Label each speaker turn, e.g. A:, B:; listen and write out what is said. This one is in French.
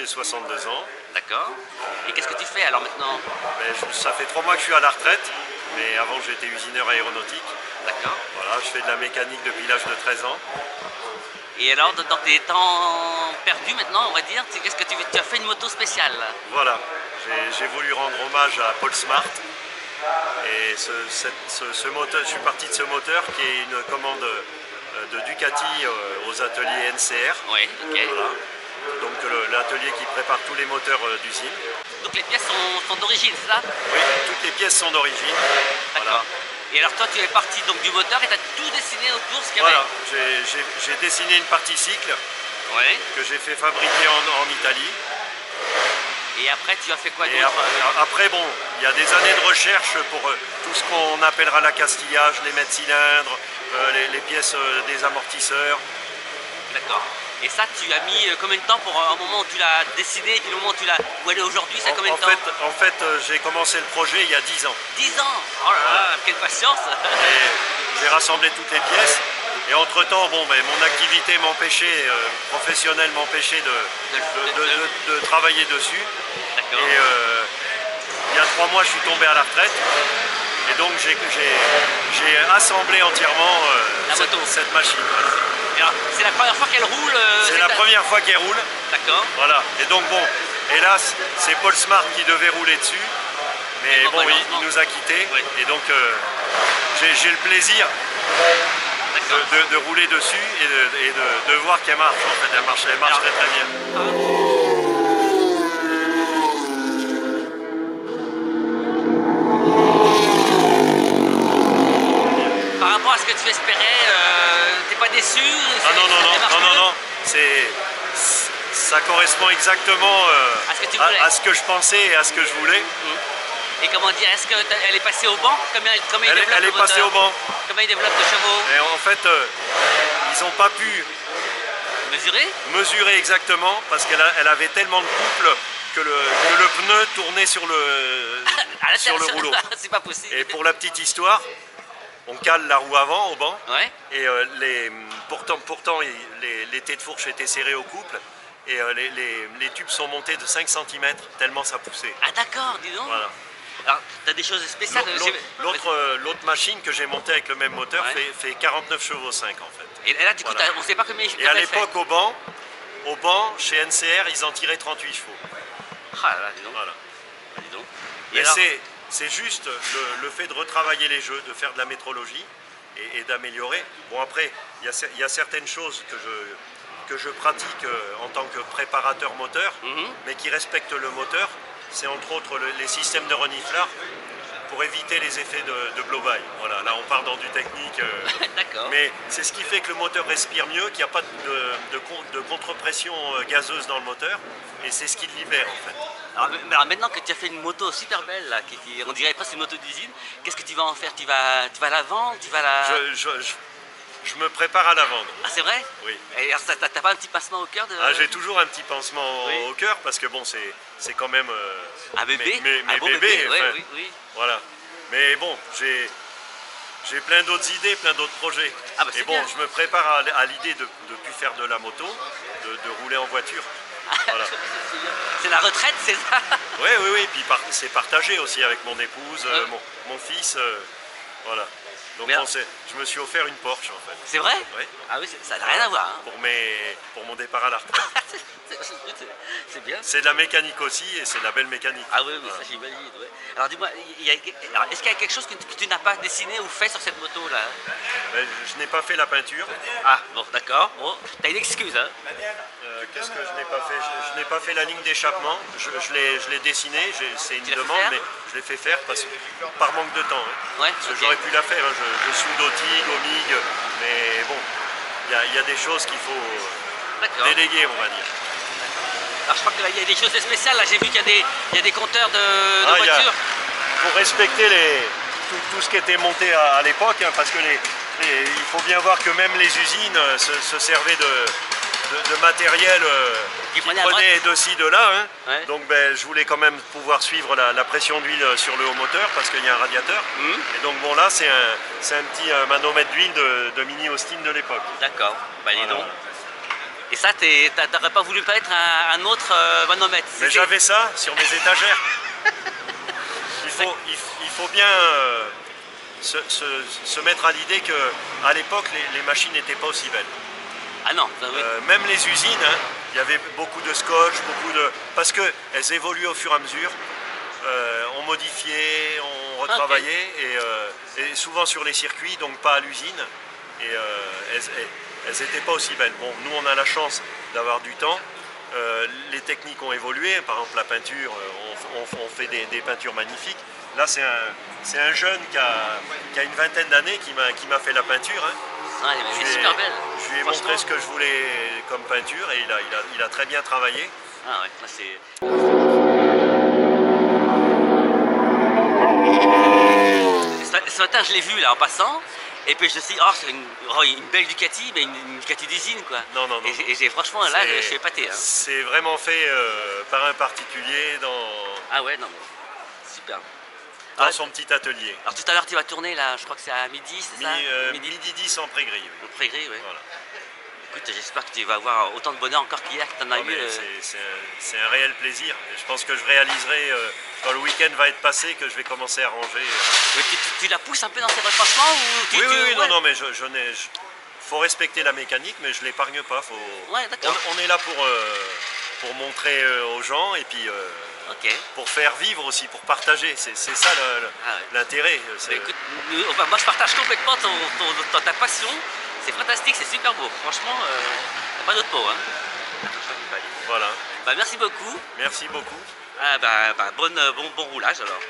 A: j'ai 62 ans.
B: D'accord. Et qu'est-ce que tu fais alors maintenant?
A: Ça fait 3 mois que je suis à la retraite, mais avant j'étais usineur aéronautique.
B: D'accord.
A: Voilà, je fais de la mécanique depuis l'âge de 13 ans.
B: Et alors, dans tes temps perdus maintenant, on va dire, qu'est-ce que tu as fait une moto spéciale?
A: Voilà, j'ai voulu rendre hommage à Paul Smart. Et ce moteur, je suis parti de ce moteur qui est une commande de Ducati aux ateliers NCR.
B: Oui, ok.
A: Voilà. Donc l'atelier qui prépare tous les moteurs d'usine.
B: Donc les pièces sont d'origine, c'est ça?
A: Oui, toutes les pièces sont d'origine.
B: D'accord.
A: Voilà.
B: Et alors toi tu es parti donc du moteur et tu as tout dessiné autour ce qu'il y avait?
A: Voilà, j'ai dessiné une partie cycle que j'ai fait fabriquer en Italie.
B: Et après tu as fait quoi
A: Et
B: d'autre?
A: après, bon, il y a des années de recherche pour tout ce qu'on appellera l'accastillage, les mètres cylindres, les pièces des amortisseurs.
B: D'accord. Et ça, tu as mis combien de temps pour un moment où tu l'as dessiné et puis le moment où elle est aujourd'hui, ça combien de temps?
A: En fait, j'ai commencé le projet il y a 10 ans.
B: 10 ans. Oh là là, quelle patience.
A: J'ai rassemblé toutes les pièces. Et entre-temps, bon, mon activité m'empêchait, professionnelle m'empêchait de travailler dessus.
B: D'accord.
A: Et il y a 3 mois, je suis tombé à la retraite. Et donc, j'ai assemblé entièrement cette machine.
B: C'est la première fois qu'elle roule?
A: C'est la première fois qu'elle roule.
B: D'accord.
A: Voilà. Et donc, bon, hélas, c'est Paul Smart qui devait rouler dessus. Mais bon, il nous a quittés. Oui. Et donc, j'ai le plaisir de rouler dessus et de voir qu'elle marche. En fait, elle marche très très bien.
B: Par rapport à ce que tu espérais, t'es pas déçu?
A: Ah non. Ça correspond exactement à ce que je pensais et à ce que je voulais.
B: Et comment dire, est-ce qu'elle est passée au banc?
A: Elle est passée au banc.
B: Comment il développe de chevaux?
A: Et en fait, ils n'ont pas pu mesurer exactement parce qu'elle avait tellement de couple que le pneu tournait sur le rouleau.
B: C'est pas possible.
A: Et pour la petite histoire, on cale la roue avant au banc.
B: Ouais.
A: Et pourtant les têtes de fourche étaient serrées au couple. Et les tubes sont montés de 5 cm tellement ça poussait.
B: Ah d'accord, dis donc.
A: Voilà.
B: Alors, tu as des choses spéciales.
A: L'autre machine que j'ai montée avec le même moteur fait 49 chevaux 5 en fait.
B: Et là, du coup, on ne sait pas combien
A: Et à l'époque, au banc, chez NCR, ils en tiraient 38 chevaux.
B: Ah là, dis donc.
A: Voilà.
B: Dis donc.
A: Mais c'est juste le fait de retravailler les jeux, de faire de la métrologie et d'améliorer. Bon, après, il y a certaines choses que je pratique en tant que préparateur moteur, mais qui respectent le moteur. C'est entre autres les systèmes de reniflard pour éviter les effets de blow-by. Voilà, là on part dans du technique.
B: D'accord.
A: Mais c'est ce qui fait que le moteur respire mieux, qu'il n'y a pas de contre-pression gazeuse dans le moteur. Et c'est ce qui le libère en fait.
B: Alors maintenant que tu as fait une moto super belle, là, on dirait presque une moto d'usine, qu'est-ce que tu vas en faire? Tu vas la vendre?
A: Je me prépare à la vendre.
B: Ah c'est vrai?
A: Oui.
B: Et alors t'as pas un petit pincement au cœur
A: j'ai toujours un petit pincement au cœur parce que bon c'est quand même
B: un bébé,
A: mes bébés.
B: Oui.
A: Voilà. Mais bon, j'ai plein d'autres idées, plein d'autres projets.
B: Ah bah
A: et bon, je me prépare à l'idée de ne plus faire de la moto, de rouler en voiture. Voilà.
B: C'est la retraite, c'est ça?
A: Oui. Puis c'est partagé aussi avec mon épouse, mon fils. Voilà. Donc je me suis offert une Porsche en fait.
B: C'est vrai?
A: Oui.
B: Ah oui, ça n'a rien à voir. Hein.
A: Pour mon départ à la retraite.
B: C'est bien.
A: C'est de la mécanique aussi et c'est de la belle mécanique.
B: Ah oui, mais ça j'imagine. Ouais. Alors dis-moi, est-ce qu'il y a quelque chose que tu n'as pas dessiné ou fait sur cette moto là?
A: Je n'ai pas fait la peinture.
B: Ah bon, d'accord. Bon, t'as une excuse hein?
A: Qu'est-ce que je n'ai pas fait? Je n'ai pas fait la ligne d'échappement. Je l'ai dessinée, c'est une demande, mais je l'ai fait faire par manque de temps. Hein.
B: Ouais,
A: parce que j'aurais pu la faire. Hein. Je soude au TIG, au MIG, mais bon, il y a des choses qu'il faut déléguer, on va dire.
B: Alors je crois qu'il y a des choses spéciales. Là, j'ai vu qu'il y a des compteurs de voitures.
A: Pour respecter tout ce qui était monté à l'époque, hein, parce que il faut bien voir que même les usines se servaient de matériel qui prenait de ci, de là. Hein. Ouais. Donc je voulais quand même pouvoir suivre la pression d'huile sur le haut moteur parce qu'il y a un radiateur. Et donc bon là c'est un petit manomètre d'huile de Mini Austin de l'époque.
B: D'accord, bah dis donc. Et ça, t'aurais pas voulu pas être un autre manomètre.
A: Mais j'avais ça sur mes étagères. Il faut bien se mettre à l'idée qu'à l'époque, les machines n'étaient pas aussi belles.
B: Ah non, ça, oui.
A: Même les usines, hein, il y avait beaucoup de scotch, parce qu'elles évoluaient au fur et à mesure. On modifiait, on retravaillait, et souvent sur les circuits, donc pas à l'usine. Et elles n'étaient pas aussi belles. Bon, nous on a la chance d'avoir du temps. Les techniques ont évolué. Par exemple, la peinture, on fait des peintures magnifiques. Là, c'est un jeune qui a une vingtaine d'années qui m'a fait la peinture. Hein.
B: Ouais, elle est super belle.
A: Je lui ai montré ce que je voulais comme peinture et il a très bien travaillé.
B: Ah ouais, là c'est... Ce matin, je l'ai vu là en passant. Et puis je me suis dit, c'est une belle Ducati, mais une Ducati d'usine quoi.
A: Non.
B: Et franchement, là, je suis épaté. Hein.
A: C'est vraiment fait par un particulier dans...
B: Ah ouais, non, mais super.
A: Dans son petit atelier.
B: Alors tout à l'heure, tu vas tourner là, je crois que c'est à midi, c'est ça
A: Midi 10 en Prégris. Oui.
B: En Prégris, oui.
A: Voilà.
B: Écoute, j'espère que tu vas avoir autant de bonheur encore qu'hier que tu en as eu.
A: C'est un réel plaisir. Je pense que je réaliserai, quand le week-end va être passé, que je vais commencer à ranger.
B: Mais tu la pousses un peu dans ses retranchements ou
A: Oui, non, mais faut respecter la mécanique, mais je l'épargne pas.
B: Ouais, d'accord.
A: On est là pour montrer aux gens et puis pour faire vivre aussi, pour partager. C'est ça l'intérêt.
B: Écoute, moi je partage complètement ta passion. C'est fantastique, c'est super beau. Franchement, y a pas d'autre mot. Hein.
A: Voilà.
B: Bah, merci beaucoup.
A: Merci beaucoup.
B: Bon roulage alors.